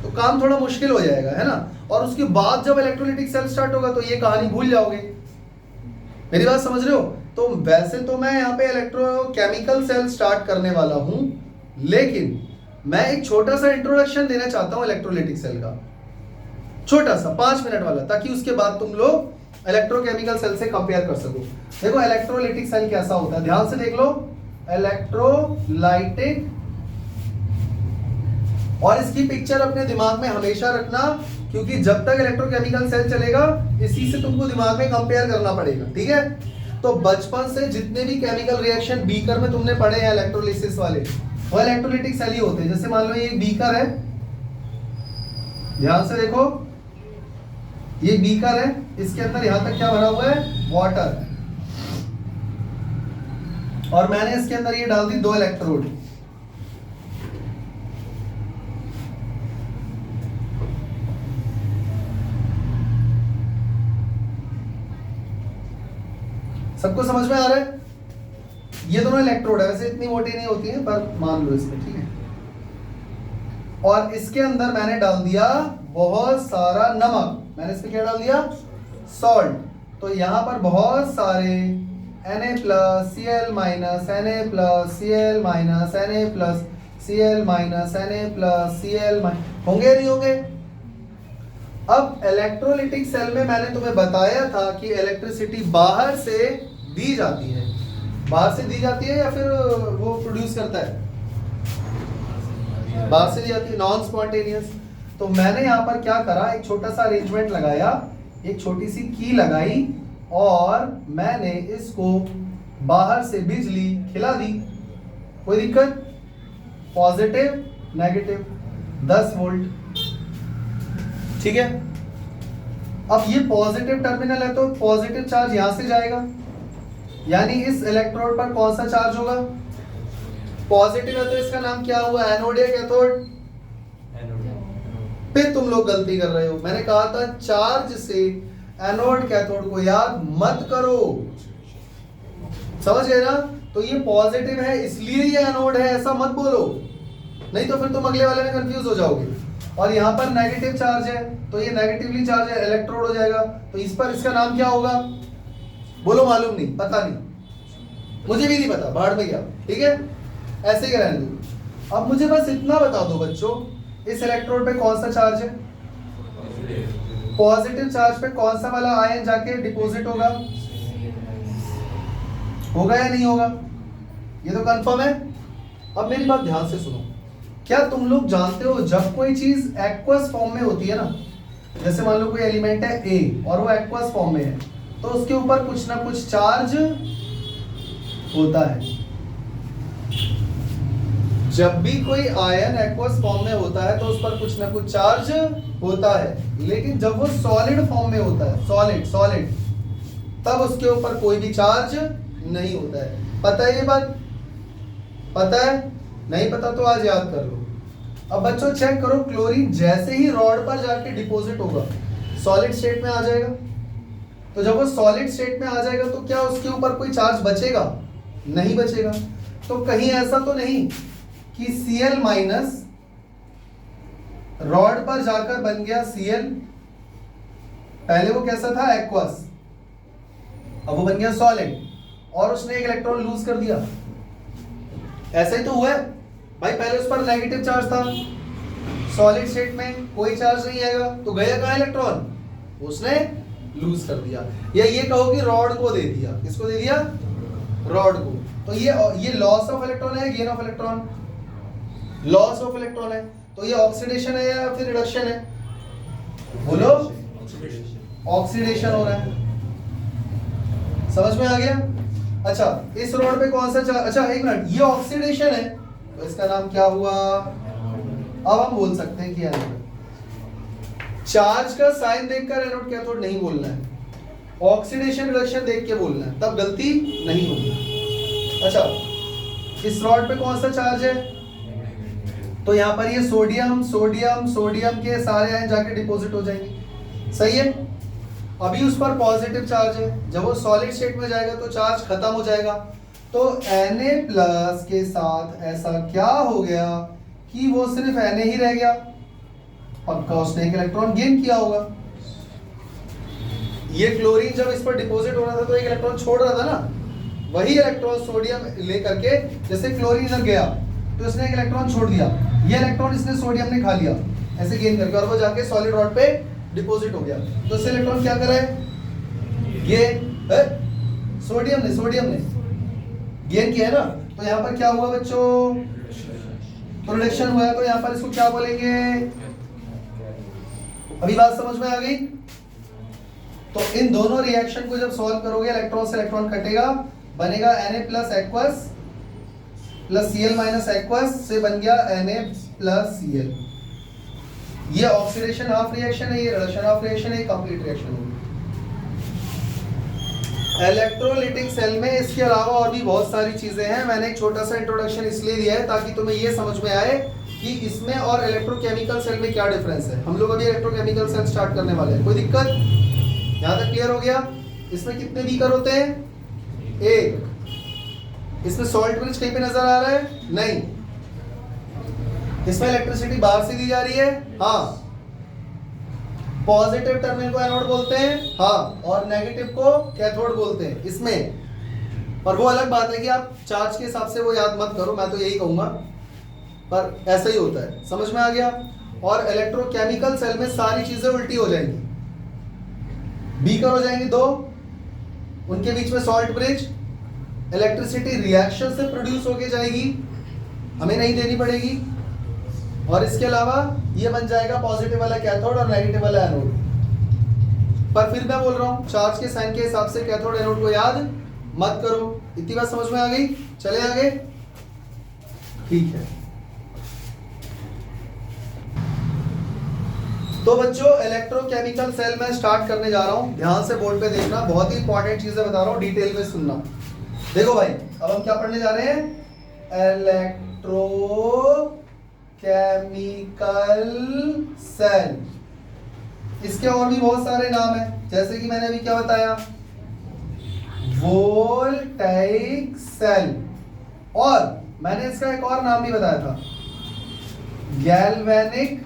तो काम थोड़ा मुश्किल हो जाएगा, है ना। और उसके बाद जब इलेक्ट्रोलाइटिक सेल स्टार्ट होगा तो ये कहानी भूल जाओगे। मेरी बात समझ रहे हो? तो वैसे तो मैं यहाँ पे इलेक्ट्रोकेमिकल सेल स्टार्ट करने वाला हूं, लेकिन मैं एक छोटा सा इंट्रोडक्शन देना चाहता हूं इलेक्ट्रोलाइटिक सेल का, छोटा सा 5 मिनट वाला, ताकि उसके बाद तुम लोग इलेक्ट्रोकेमिकल सेल से कंपेयर कर सको। देखो इलेक्ट्रोलाइटिक सेल कैसा होता है, ध्यान से देख लो। इलेक्ट्रोलाइटिक, और इसकी पिक्चर अपने दिमाग में हमेशा रखना, क्योंकि जब तक इलेक्ट्रोकेमिकल सेल चलेगा इसी से तुमको दिमाग में कंपेयर करना पड़ेगा, ठीक है। तो बचपन से जितने भी केमिकल रिएक्शन बीकर में तुमने पढ़े हैं इलेक्ट्रोलिसिस वाले, वो इलेक्ट्रोलाइटिक सेल ही होते हैं। जैसे मान लो ये एक बीकर है, ध्यान से देखो, ये बीकर है, इसके अंदर यहां तक क्या भरा हुआ है, वाटर, और मैंने इसके अंदर ये डाल दी 2 इलेक्ट्रोड। सबको समझ में आ रहा है? ये दोनों इलेक्ट्रोड है, वैसे इतनी मोटी नहीं होती है, पर मान लो इसमें, ठीक है। और इसके अंदर मैंने डाल दिया बहुत सारा नमक। मैंने इसमें क्या डाल दिया, सॉल्ट। तो यहां पर बहुत सारे Na+, Cl-, Na+, Cl-, Na+, Cl-, Na+, Cl- होंगे नहीं होंगे? अब इलेक्ट्रोलाइटिक सेल में मैंने तुम्हें बताया था कि इलेक्ट्रिसिटी बाहर से दी जाती है, बाहर से दी जाती है या फिर वो प्रोड्यूस करता है, बाहर से दी जाती है, नॉन स्पॉन्टेनियस। तो मैंने यहाँ पर क्या करा, एक छोटा सा अरेंजमेंट लगाया, एक छोटी सी की लगाई, और मैंने इसको बाहर से बिजली खिला दी। कोई दिक्कत? पॉजिटिव नेगेटिव 10 वोल्ट, ठीक है। अब ये पॉजिटिव टर्मिनल है, तो पॉजिटिव चार्ज यहां से जाएगा, यानी इस इलेक्ट्रोड पर कौन सा चार्ज होगा, पॉजिटिव है, तो इसका नाम क्या हुआ, एनोड या कैथोड? फिर तुम लोग गलती कर रहे हो, मैंने कहा था चार्ज से एनोड कैथोड को याद मत करो, समझ गए ना। तो ये पॉजिटिव है इसलिए ये एनोड है, ऐसा मत बोलो, नहीं तो फिर तुम अगले वाले में कंफ्यूज हो जाओगे। और यहाँ पर नेगेटिव चार्ज है, तो ये नेगेटिवली चार्ज है, इलेक्ट्रोड हो जाएगा, तो इस पर इसका नाम क्या होगा, बोलो, मालूम नहीं, पता नहीं, मुझे भी नहीं पता, बाहर में गया, ठीक है, ऐसे ही रहने दो। अब मुझे बस इतना बता दो बच्चों, इस इलेक्ट्रोड पे कौन सा चार्ज है, पॉजिटिव चार्ज पे कौन सा वाला आयन जाके डिपॉजिट होगा, होगा या नहीं होगा, ये तो कंफर्म है। अब मेरी बात ध्यान से सुनो, क्या तुम लोग जानते हो जब कोई चीज एक्वस फॉर्म में होती है ना, जैसे मान लो कोई एलिमेंट है ए और वो एक्वस फॉर्म में है, तो उसके ऊपर कुछ ना कुछ चार्ज होता है। जब भी कोई आयन एक्वस फॉर्म में होता है तो उस पर कुछ ना कुछ चार्ज होता है, लेकिन जब वो सॉलिड फॉर्म में होता है, सॉलिड, तब उसके ऊपर कोई भी चार्ज नहीं होता है। पता है ये बात? पता है? नहीं पता तो आज याद कर लो। अब बच्चों चेक करो, क्लोरीन जैसे ही रॉड पर जाके डिपॉजिट होगा सॉलिड स्टेट में आ जाएगा, तो जब वो सॉलिड स्टेट में आ जाएगा तो क्या उसके ऊपर कोई चार्ज बचेगा? नहीं बचेगा। तो कहीं ऐसा तो नहीं कि Cl- रॉड पर जाकर बन गया Cl, पहले वो कैसा था, एक्वस, अब वो बन गया सॉलिड, और उसने एक इलेक्ट्रॉन लूज कर दिया, ऐसा ही तो हुआ है भाई। पहले उस पर नेगेटिव चार्ज था, सॉलिड स्टेट में कोई चार्ज नहीं आएगा, तो गया कहाँ इलेक्ट्रॉन, उसने लूज कर दिया। या ये कहो कि रॉड को दे दिया, किसको दे दिया, रॉड को। तो ये लॉस ऑफ इलेक्ट्रॉन है, gain of electron, loss of electron है। तो ये ऑक्सीडेशन है या फिर रिडक्शन है, बोलो, ऑक्सीडेशन हो रहा है, समझ में आ गया। अच्छा, इस रॉड पे कौन सा चार्ज, अच्छा एक मिनट, ये ऑक्सीडेशन है तो इसका नाम क्या हुआ, अब हम बोल सकते हैं कि एनोड। चार्ज का साइन देखकर एनोड कैथोड नहीं बोलना है, ऑक्सीडेशन रिडक्शन देख के बोलना है, तब गलती नहीं होगी। अच्छा, इस रॉड पे कौन सा चार्ज है, तो यहाँ पर ये सोडियम के सारे आयन जाके डिपॉजिट हो जाएंगे, सही है। अभी उस पर पॉजिटिव चार्ज है, जब वो सॉलिड स्टेट में जाएगा तो चार्ज खत्म हो जाएगा, तो Na+ के साथ ऐसा क्या हो गया कि वो सिर्फ Na ही रह गया, पक्का उसने एक इलेक्ट्रॉन गेन किया होगा। ये क्लोरीन जब इस पर डिपॉजिट हो रहा था तो एक इलेक्ट्रॉन छोड़ रहा था ना, वही इलेक्ट्रॉन सोडियम लेकर के, जैसे क्लोरीन इधर गया तो इसने एक इलेक्ट्रॉन छोड़ दिया, ये इलेक्ट्रॉन इसने सोडियम ने खा लिया ऐसे गेन करके, और वो जाके सॉलिड रॉड पे डिपॉजिट हो गया। तो इससे इलेक्ट्रॉन क्या करे, गेन, सोडियम ने गेन किया है ना। तो यहाँ पर क्या हुआ बच्चों, प्रोडक्शन हुआ है, तो यहाँ पर इसको क्या बोलेंगे, अभी बात समझ में आ गई। तो इन दोनों रिएक्शन को जब सॉल्व करोगे, इलेक्ट्रॉन से इलेक्ट्रॉन कटेगा, बनेगा Na+ aqueous plus Cl - aqueous से बन गया Na+ Cl। ये ऑक्सीडेशन हाफ रिएक्शन है, ये रिडक्शन हाफ रिएक्शन है, कंप्लीट रिएक्शन होगी। इलेक्ट्रोलिटिक सेल में इसके अलावा और भी बहुत सारी चीजें हैं। मैंने एक छोटा सा इंट्रोडक्शन इसलिए दिया है ताकि तुम्हें ये समझ में आए कि इसमें और इलेक्ट्रोकेमिकल सेल में क्या डिफरेंस है। हम लोग अभी इलेक्ट्रोकेमिकल सेल स्टार्ट करने वाले हैं, कोई दिक्कत? यहाँ तक क्लियर हो गया? इसमें कितने बीकर होते हैं? एक। इसमें सॉल्ट ब्रिज कहीं पे नजर आ रहा है? नहीं। इसमें इलेक्ट्रिसिटी बाहर से दी जा रही है? हाँ। पॉजिटिव टर्मिनल को एनोड बोलते हैं, हाँ, और नेगेटिव को कैथोड बोलते हैं इसमें। पर वो अलग बात है कि आप चार्ज के हिसाब से वो याद मत करो, मैं तो यही कहूंगा, पर ऐसा ही होता है। समझ में आ गया? और इलेक्ट्रोकेमिकल सेल में सारी चीजें उल्टी हो जाएंगी। बीकर हो जाएंगे दो, उनके बीच में सॉल्ट ब्रिज, इलेक्ट्रिसिटी रिएक्शन से प्रोड्यूस होके जाएगी, हमें नहीं देनी पड़ेगी, और इसके अलावा ये बन जाएगा पॉजिटिव वाला कैथोड और नेगेटिव वाला एनोड। पर फिर मैं बोल रहा हूं चार्ज के साइन के हिसाब से कैथोड एनोड को याद मत करो। इतनी बात समझ में आ गई? चले आगे, ठीक है। तो बच्चों इलेक्ट्रोकेमिकल सेल में स्टार्ट करने जा रहा हूं, ध्यान से बोर्ड पे देखना, बहुत ही इंपॉर्टेंट चीजें बता रहा हूं, डिटेल में सुनना। देखो भाई, अब हम क्या पढ़ने जा रहे हैं? Electrochemical cell. इसके और भी बहुत सारे नाम हैं, जैसे कि मैंने अभी क्या बताया, वोल्टेइक सेल, और मैंने इसका एक और नाम भी बताया था, गैल्वेनिक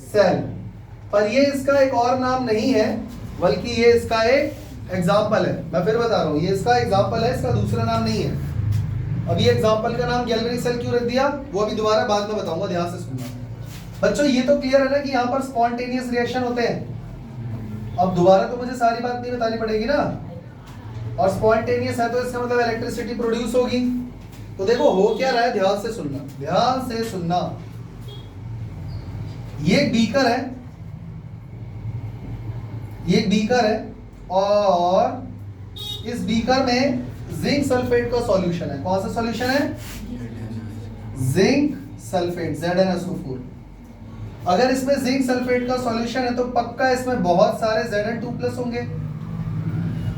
सेल। पर ये इसका एक और नाम नहीं है, बल्कि ये इसका एक एग्जाम्पल है। मैं फिर बता रहा हूं, ये इसका एग्जाम्पल है, इसका दूसरा नाम नहीं है। अभी एग्जाम्पल का नाम गैल्वेनिक सेल क्यों रख दिया, वो अभी दोबारा बाद में बताऊंगा, ध्यान से सुनना। बच्चों ये तो क्लियर है ना कि यहाँ पर स्पॉन्टेनियस रिएक्शन होते हैं। अब दोबारा तो मुझे सारी बात नहीं बतानी पड़ेगी ना, और स्पॉन्टेनियस है तो इसका मतलब इलेक्ट्रिसिटी प्रोड्यूस होगी। तो देखो हो क्या रहा है, ध्यान से सुनना, ध्यान से सुनना। ये एक बीकर है, ये एक बीकर है, और इस बीकर में जिंक सल्फेट का सॉल्यूशन है। कौन सा सॉल्यूशन है? Zinc sulphate, ZnSO4। अगर इसमें जिंक सल्फेट का सॉल्यूशन है तो पक्का इसमें बहुत सारे Zn2+ होंगे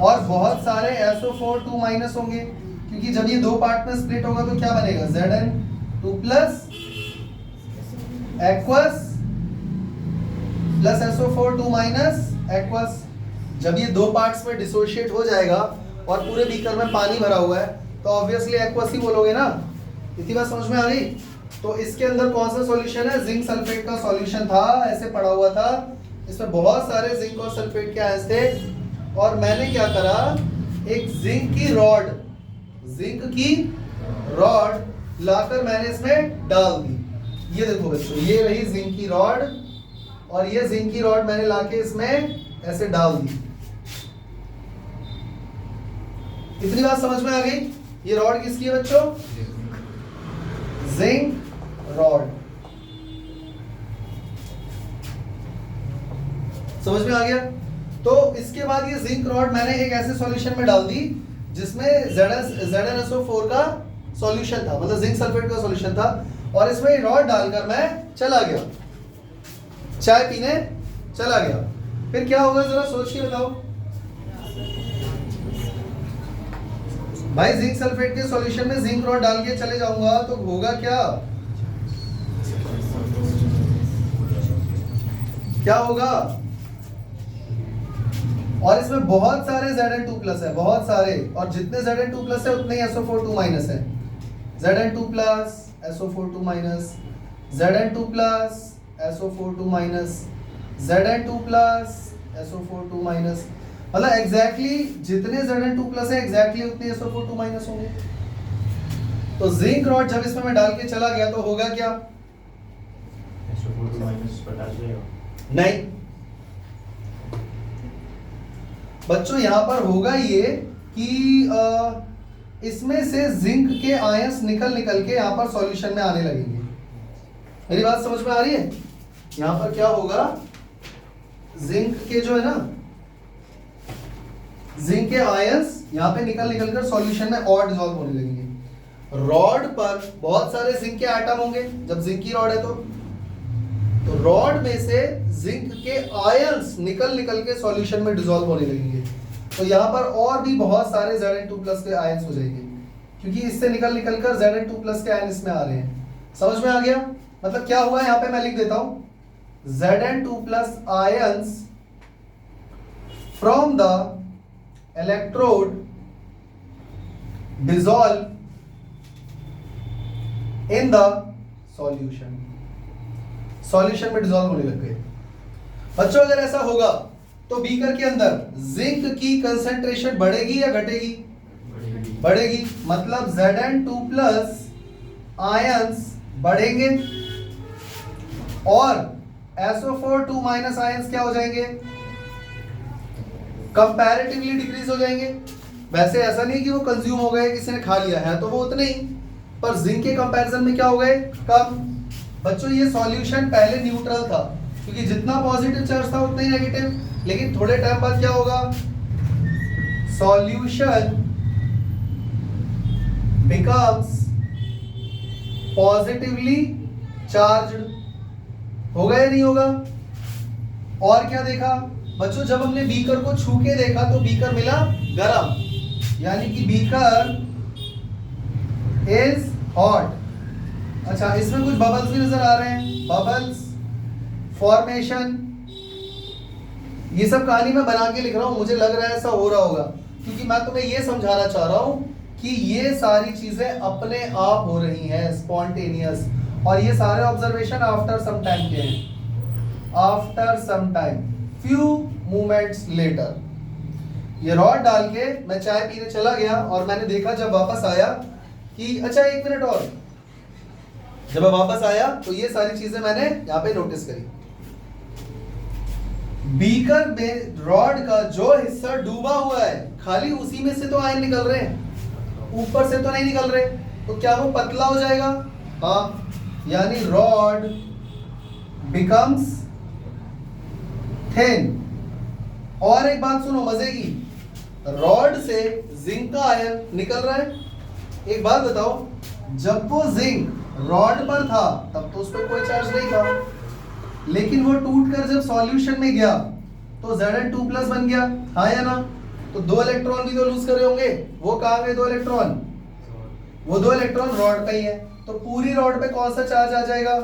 और बहुत सारे SO4 2- होंगे, क्योंकि जब ये दो पार्ट में स्प्लिट होगा तो क्या बनेगा? Zn2+ aqueous plus SO4 2- aqueous. जब ये दो पार्ट्स में डिसोशिएट हो जाएगा और पूरे बीकर में पानी भरा हुआ है तो ऑब्वियसली एक्वस ही बोलोगे ना। इतनी बात समझ में आ गई? तो इसके अंदर कौन सा सॉल्यूशन है? जिंक सल्फेट का सॉल्यूशन था, ऐसे पड़ा हुआ था। इसमें बहुत सारे जिंक और सल्फेट के आयंस थे, और मैंने क्या करा, एक जिंक की रॉड लाकर मैंने इसमें डाल दी। ये देखो बच्चों, ये रही जिंक की रॉड, और ये जिंक की रॉड मैंने लाके इसमें ऐसे डाल दी। इतनी बात समझ में आ गई? ये रॉड किसकी है बच्चों? Zinc rod. समझ में आ गया? तो इसके बाद ये जिंक रॉड मैंने एक ऐसे सॉल्यूशन में डाल दी जिसमें ZnSO4 का सॉल्यूशन था, मतलब जिंक सल्फेट का सॉल्यूशन था, और इसमें रॉड डालकर मैं चला गया, चाय पीने चला गया। फिर क्या होगा जरा सोच के बताओ भाई। जिंक सल्फेट के सॉल्यूशन में जिंक रॉड डाल के चले जाऊंगा तो होगा क्या? क्या होगा? और इसमें बहुत सारे Zn2+ है, बहुत सारे, और जितने Zn2+ है उतने ही SO4 2- है। Zn2+, SO4 2-, Zn2+, SO4 2-, Zn2+, SO4 2-, मतलब एग्जैक्टली जितने Zn2+ है एग्जैक्टली उतने SO4 2- होंगे। तो जिंक रॉड जब इसमें मैं डाल के चला गया तो होगा क्या? नहीं बच्चों, यहां पर होगा ये कि इसमें से जिंक के आयंस निकल निकल के यहां पर सॉल्यूशन में आने लगेंगे। मेरी बात समझ में आ रही है? यहां पर क्या होगा, जिंक के जो है ना, जिंक के आयंस यहां पे निकल निकल कर सॉल्यूशन में और डिसॉल्व होने लगेंगे। रॉड पर बहुत सारे जिंक के एटम होंगे जब जिंक की रॉड है तो रॉड में से जिंक के आयंस निकल निकल के सॉल्यूशन में डिसॉल्व होने लगेंगे। तो यहां पर और भी बहुत सारे Zn2+ के आयंस हो जाएंगे, क्योंकि इससे निकल निकल कर Zn2+ के आयन इसमें आ रहे हैं। समझ में आ गया? मतलब क्या हुआ, यहां पे मैं लिख देता हूं Zn2+ ions from the electrode dissolve in the solution, solution में डिसॉल्व होने लग गए। बच्चों अगर ऐसा होगा तो बीकर के अंदर जिंक की कंसंट्रेशन बढ़ेगी या घटेगी? बढ़ेगी। मतलब Zn2+ आयंस बढ़ेंगे और SO4 2- आयंस क्या हो जाएंगे? कंपैरेटिवली डिक्रीज हो जाएंगे। वैसे ऐसा नहीं कि वो कंज्यूम हो गए, किसी ने खा लिया है तो वो उतने ही, पर जिंक के कंपैरिजन में क्या हो गए? कम। बच्चों ये सॉल्यूशन पहले न्यूट्रल था, क्योंकि जितना पॉजिटिव चार्ज था उतना ही नेगेटिव, लेकिन थोड़े टाइम बाद क्या होगा, सॉल्यूशन बिकम्स पॉजिटिवली चार्ज्ड। होगा या नहीं होगा? और क्या देखा बच्चों, जब हमने बीकर को छू के देखा तो बीकर मिला गरम, यानी कि बीकर इज हॉट। अच्छा, इसमें कुछ बबल्स भी नजर आ रहे हैं, बबल्स फॉर्मेशन। ये सब कहानी मैं बना के लिख रहा हूं, मुझे लग रहा है ऐसा हो रहा होगा, क्योंकि मैं तुम्हें ये समझाना चाह रहा हूं कि ये सारी चीजें अपने आप हो रही हैं, स्पॉन्टेनियस, और ये सारे ऑब्जर्वेशन आफ्टर सम टाइम के हैं, after some time, few moments later. ये रॉड डाल के मैं चाय पीने चला गया और मैंने देखा जब वापस आया कि अच्छा 1 मिनट और, जब मैं वापस आया तो ये सारी चीजें मैंने यहां पे नोटिस करी। बीकर में रॉड का जो हिस्सा डूबा हुआ है खाली उसी में से तो आयन निकल रहे हैं, ऊपर से तो नहीं निकल रहे, तो क्या वो पतला हो जाएगा? हाँ, यानी रॉड बिकम्स थिन। और एक बात सुनो मजे की, रॉड से जिंक का आयन निकल रहा है। एक बात बताओ, जब वो जिंक रॉड पर था तब तो उस पर कोई चार्ज नहीं था, लेकिन वो टूटकर जब सॉल्यूशन में गया तो Zn2+ बन गया, हाँ या ना? तो 2 इलेक्ट्रॉन भी तो लूज करे होंगे, वो कहाँ गए 2 इलेक्ट्रॉन? वो 2 इलेक्ट्रॉन रॉड पे ही है, तो पूरी रॉड पे कौन सा चार्ज आ जाएगा?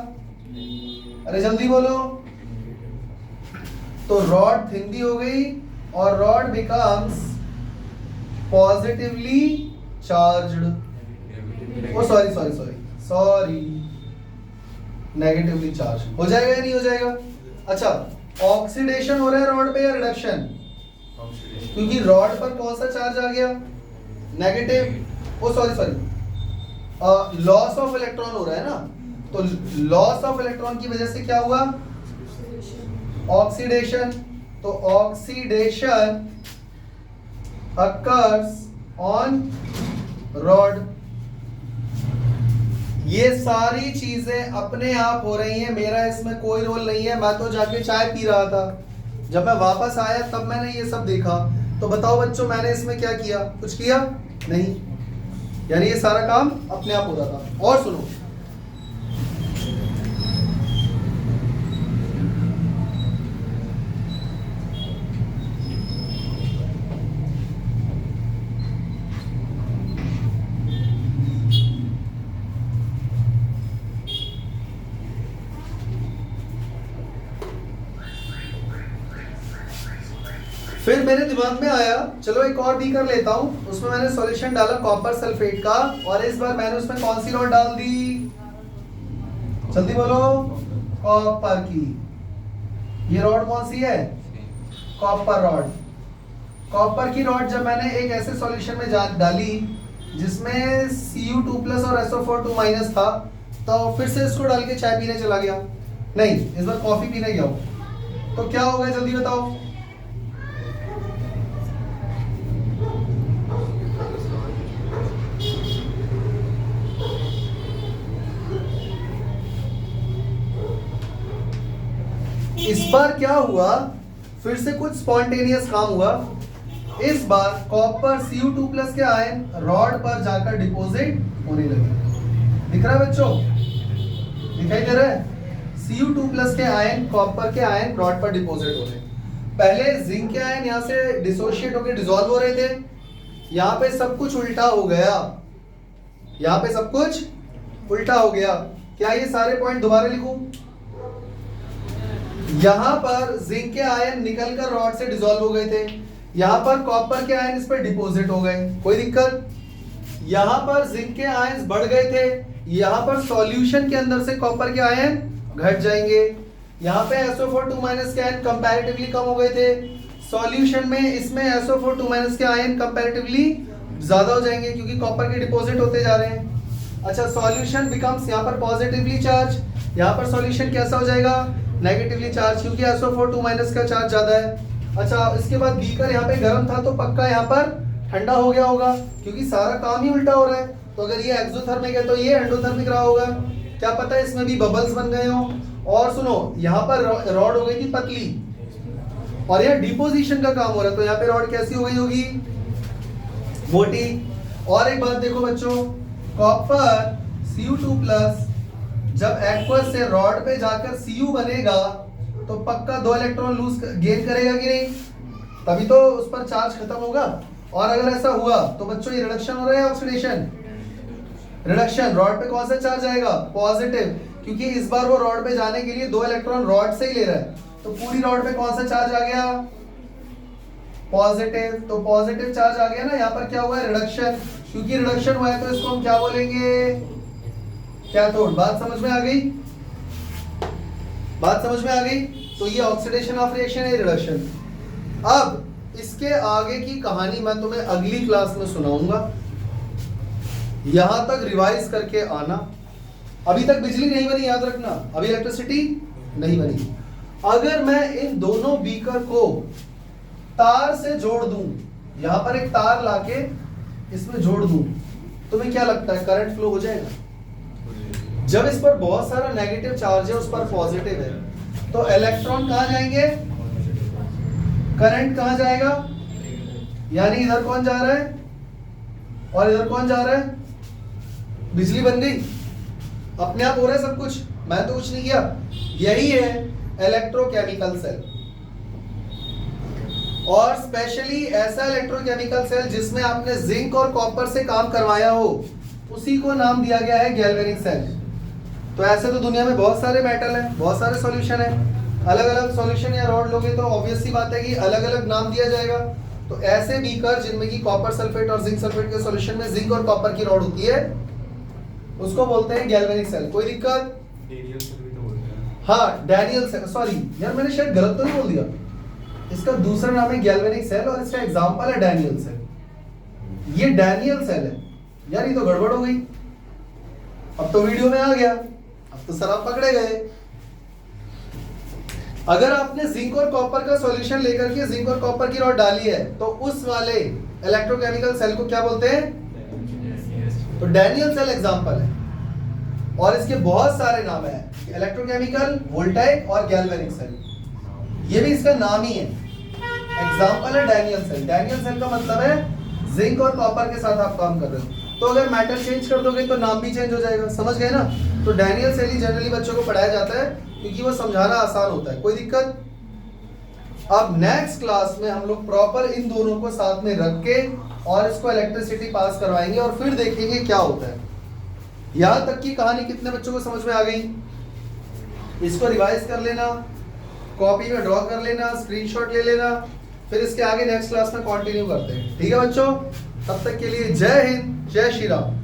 अरे जल्दी बोलो। तो रॉड थिन भी हो गई और रॉड बिकम्स पॉजिटिवली चार्ज्ड, ओ सॉरी नेगेटिवली चार्ज हो जाएगा या नहीं हो जाएगा? अच्छा, ऑक्सीडेशन हो रहा है रॉड पे या रिडक्शन? क्योंकि रॉड पर कौन सा चार्ज आ गया? Negative. Oh sorry loss of electron हो रहा है ना, तो लॉस ऑफ इलेक्ट्रॉन की वजह से क्या हुआ? ऑक्सीडेशन। तो ऑक्सीडेशन occurs on rod। ये सारी चीजें अपने आप हो रही हैं, मेरा इसमें कोई रोल नहीं है। मैं तो जाके चाय पी रहा था, जब मैं वापस आया तब मैंने ये सब देखा। तो बताओ बच्चों, मैंने इसमें क्या किया? कुछ किया नहीं, यानी ये सारा काम अपने आप हो रहा था। और सुनो, फिर मेरे दिमाग में आया चलो एक और बीकर लेता हूं, उसमें मैंने सॉल्यूशन डाला कॉपर सल्फेट का, और इस बार मैंने उसमें कौन सी रॉड डाल दी, जल्दी बोलो, कॉपर की। ये रॉड कौन सी है, कॉपर रॉड। कॉपर की रॉड जब मैंने एक ऐसे सॉल्यूशन में डाली जिसमें Cu2+ और SO4 2- था, तो फिर से इसको डाल के चाय पीने चला गया, नहीं इस बार कॉफी पीने गया हूं, तो क्या होगा जल्दी बताओ। इस बार क्या हुआ, फिर से कुछ स्पॉन्टेनियस काम हुआ। इस बार कॉपर Cu2+ के आयन रॉड पर जाकर डिपॉजिट होने लगे। दिख रहा है बच्चों, दिखाई दे रहा है, Cu2+ के आयन, कॉपर के आयन रॉड पर डिपॉजिट हो रहे। पहले जिंक के आयन यहाँ से डिसोशिएट होकर डिसॉल्व हो रहे थे, यहाँ पे सब कुछ उल्टा हो गया, यहाँ पे सब कुछ उल्टा हो गया। क्या ये सारे पॉइंट दोबारा लिखूं, यहां पर जिंक के आयन निकलकर रॉड से डिसॉल्व हो गए थे, यहां पर कॉपर के आयन इस पर डिपॉजिट हो गए, कोई दिक्कत। यहां पर जिंक के आयन बढ़ गए थे, यहां पर सॉल्यूशन के अंदर से कॉपर के आयन घट जाएंगे। यहां पे SO4 2- के आयन कंपैरेटिवली कम हो गए थे, सॉल्यूशन में इसमें SO4 2- के आयन कंपैरेटिवली ज्यादा हो जाएंगे क्योंकि कॉपर के डिपॉजिट होते जा रहे हैं। अच्छा, सॉल्यूशन बिकम्स यहाँ पर पॉजिटिवली चार्ज, यहाँ पर सॉल्यूशन कैसा हो जाएगा, नेगेटिवली चार्ज, क्योंकि SO4 2- का चार्ज ज्यादा है। अच्छा, इसके बाद बीकर यहाँ पे गर्म था तो पक्का यहाँ पर ठंडा हो गया होगा, क्योंकि सारा काम ही उल्टा हो रहा है। तो अगर ये एक्सोथर्मिक है तो ये एंडोथर्मिक रहा होगा, क्या पता है इसमें भी बबल्स बन गए हो। और सुनो, यहाँ पर रॉड हो गई थी पतली और यहाँ डिपोजिशन का काम हो रहा है, तो यहाँ पे रॉड कैसी हो गई होगी, मोटी। और एक बात देखो बच्चों, कॉपर Cu2+ जब एक्वस से रॉड पे जाकर Cu बनेगा तो पक्का 2 इलेक्ट्रॉन लूज गेन करेगा कि नहीं, तभी तो उस पर चार्ज खत्म होगा। और अगर ऐसा हुआ तो बच्चों ये रिडक्शन हो रहा है, ऑक्सीडेशन, रिडक्शन। रॉड पे कौन सा चार्ज आएगा, पॉजिटिव, क्योंकि इस बार वो रॉड पे जाने के लिए 2 इलेक्ट्रॉन रॉड से ही ले रहा है, तो पूरी रॉड पे कौन सा चार्ज आ गया, पॉजिटिव। तो पॉजिटिव चार्ज आ गया ना, यहाँ पर क्या हुआ है, रिडक्शन। क्योंकि रिडक्शन हुआ है तो इसको हम क्या बोलेंगे, कैथोड। बात समझ में आ गई, बात समझ में आ गई। तो ये ऑक्सीडेशन ऑफ रिएक्शन है, रिडक्शन। अब इसके आगे की कहानी मैं तुम्हें अगली क्लास में सुनाऊंगा, यहां तक रिवाइज करके आना। अभी तक बिजली नहीं बनी, याद रखना, अभी इलेक्ट्रिसिटी नहीं बनी। अगर मैं इन दोनों बीकर को तार से जोड़ दूं, यहां पर एक तार लाके इसमें जोड़ दूं, तुम्हें क्या लगता है करंट फ्लो हो जाएगा? जब इस पर बहुत सारा नेगेटिव चार्ज है, उस पर पॉजिटिव है, तो इलेक्ट्रॉन कहां जाएंगे, करंट कहां जाएगा, यानी इधर कौन जा रहा है और इधर कौन जा रहा है, बिजली बन गई। अपने आप हो रहा है सब कुछ, मैं तो कुछ नहीं किया। यही है इलेक्ट्रोकेमिकल सेल, और स्पेशली ऐसा इलेक्ट्रोकेमिकल सेल जिसमें आपने जिंक और कॉपर से काम करवाया हो, उसी को नाम दिया गया है गैल्वेनिक सेल। तो ऐसे तो दुनिया में बहुत सारे मेटल हैं, बहुत सारे सॉल्यूशन हैं, अलग अलग सॉल्यूशन या रॉड लोगे तो ऑब्वियस सी बात है कि अलग अलग नाम दिया जाएगा। तो ऐसे बीकर जिनमें की कॉपर सल्फेट और जिंक सल्फेट के सॉल्यूशन में जिंक और कॉपर की रॉड होती है, उसको बोलते हैं गैल्वेनिक सेल। कोई दिक्कत? हाँ, डैनियल सेल, सॉरी यार मैंने शायद गलत तो नहीं बोल दिया, इसका दूसरा नाम है गैल्वेनिक सेल और इसका एग्जांपल है डैनियल सेल। ये डैनियल सेल है यार, ये तो गड़बड़ हो गई, अब तो वीडियो में आ गया, अब तो सर आप पकड़े गए। अगर आपने जिंक और कॉपर का सॉल्यूशन लेकर के जिंक और कॉपर की रॉड डाली है तो उस वाले इलेक्ट्रोकेमिकल सेल को क्या बोलते हैं, तो डैनियल सेल एग्जांपल है। और इसके बहुत सारे नाम है, इलेक्ट्रोकेमिकल, वोल्टाइक और गैल्वेनिक सेल, ये भी इसका नाम ही है, एग्जांपल है डैनियल सेल। डैनियल सेल का मतलब है जिंक और कॉपर के साथ आप काम कर रहे हो, तो अगर मेटल चेंज कर दोगे तो नाम भी चेंज हो जाएगा, समझ गए ना। तो डैनियल सेल ही जनरली बच्चों को पढ़ाया जाता है क्योंकि वो समझाना आसान होता है। कोई दिक्कत? अब नेक्स्ट क्लास में हम लोग प्रॉपर इन दोनों को साथ में रख के और इसको इलेक्ट्रिसिटी पास करवाएंगे और फिर देखेंगे क्या होता है। यहां तक की कहानी कितने बच्चों को समझ में आ गई? इसको रिवाइज कर लेना, कॉपी में ड्रॉ कर लेना, स्क्रीनशॉट ले लेना, फिर इसके आगे नेक्स्ट क्लास में कंटिन्यू करते हैं। ठीक है बच्चों, तब तक के लिए जय हिंद, जय श्री राम।